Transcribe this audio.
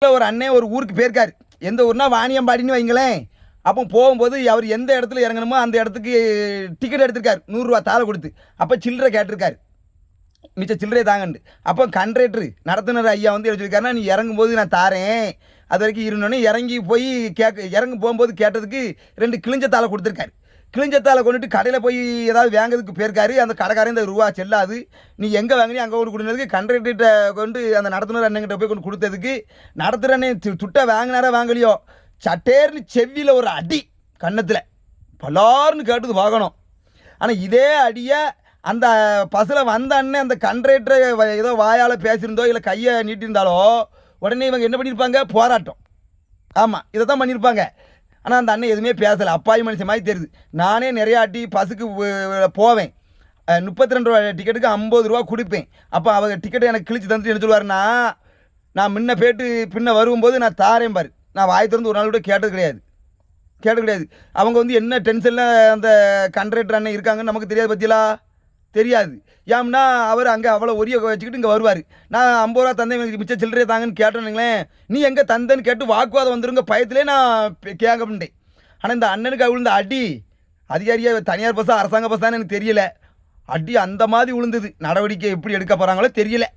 ஒரு அண்ணன் ஒரு ஊருக்கு போயிருக்காரு. எந்த ஊர்னா வாணியம்பாடின்னு வைங்களேன். அப்போ போகும்போது அவர் எந்த இடத்துல இறங்கணுமோ அந்த இடத்துக்கு டிக்கெட் எடுத்திருக்காரு. ரூ. 100 தாள கொடுத்து. அப்போ சில்லறை கேட்டிருக்காரு. மிச்ச சில்லறை தாங்கண்டு. அப்போ கண்ட்ரக்டர் நடத்துனர் ஐயா வந்து என்ன சொல்லியிருக்காருன்னா, நீ இறங்கும்போது நான் தாரேன். அது வரைக்கும் இருந்தோன்னே இறங்கி போய் இறங்க போகும்போது கேட்டதுக்கு 2 கிழிஞ்ச தாள கொடுத்துருக்காரு. கிழிஞ்ச தாள கொண்டுட்டு கடையில் போய் ஏதாவது வாங்கிறதுக்கு போயிருக்காரு. அந்த கடைக்காரன் இந்த ரூபா செல்லாது, நீ எங்கே வாங்கினி அங்கே கொண்டு கொடுத்ததுக்கு கண்ட்ரக்டர்கிட்ட கொண்டு அந்த நடத்துனர் அண்ணங்கிட்ட போய் கொண்டு கொடுத்ததுக்கு நடத்துகிற அண்ணன் துட்டை வாங்கினாரா வாங்கலையோ சட்டேர்னு செவ்வியில் ஒரு அடி கன்னத்தில் பலார்னு கேட்டது பார்க்கணும். ஆனால் இதே அடியை அந்த பஸ்ஸில் வந்த அண்ணன் அந்த கண்ட்ரக்டரை ஏதோ வாயால் பேசியிருந்தோ இல்லை கையை நீட்டியிருந்தாலோ உடனே இவங்க என்ன பண்ணியிருப்பாங்க, போராட்டம். ஆமாம், இதை தான் பண்ணியிருப்பாங்க. ஆனால் அந்த அண்ணன் எதுவுமே பேசலை, அப்பாவி மனுஷன் மாதிரி தெரியுது. நானே நிறையா அடி பஸ்ஸுக்கு போவேன். 32 ரூபா டிக்கெட்டுக்கு 50 ரூபா கொடுப்பேன். அப்போ அவங்க டிக்கெட்டை எனக்கு கிழிச்சு தந்துட்டு என்ன சொல்லுவாருன்னா, நான் முன்ன போய்ட்டு பின்ன வரும்போது நான் தாரேன் பாரு. நான் வாய் திறந்து ஒரு நாள் கூட கேட்டது கிடையாது. அவங்க வந்து என்ன டென்ஷனில் அந்த கண்ட்ரக்டர் அண்ணன் இருக்காங்கன்னு நமக்கு தெரியாது, பற்றியலா தெரியாது. ஏம்னா அவர் அங்கே அவ்வளோ ஒரிய வச்சுக்கிட்டு இங்கே வருவார். நான் 50 ரூபா தந்தேன், எனக்கு மிச்சம் சில்லறையே தாங்கன்னு கேட்டேனுங்களேன். நீ எங்கே தந்தேன்னு கேட்டு வாக்குவாதம் வந்துருங்க பயத்திலே நான் கேட்க பண்ணிட்டேன். ஆனால் இந்த அண்ணனுக்கு விழுந்த அடி அதிகாரியாக தனியார் பஸ்ஸா அரசாங்க பஸ்ஸான்னு எனக்கு தெரியல. அடி அந்த மாதிரி விழுந்தது. நடவடிக்கை எப்படி எடுக்க போகிறாங்களோ தெரியல.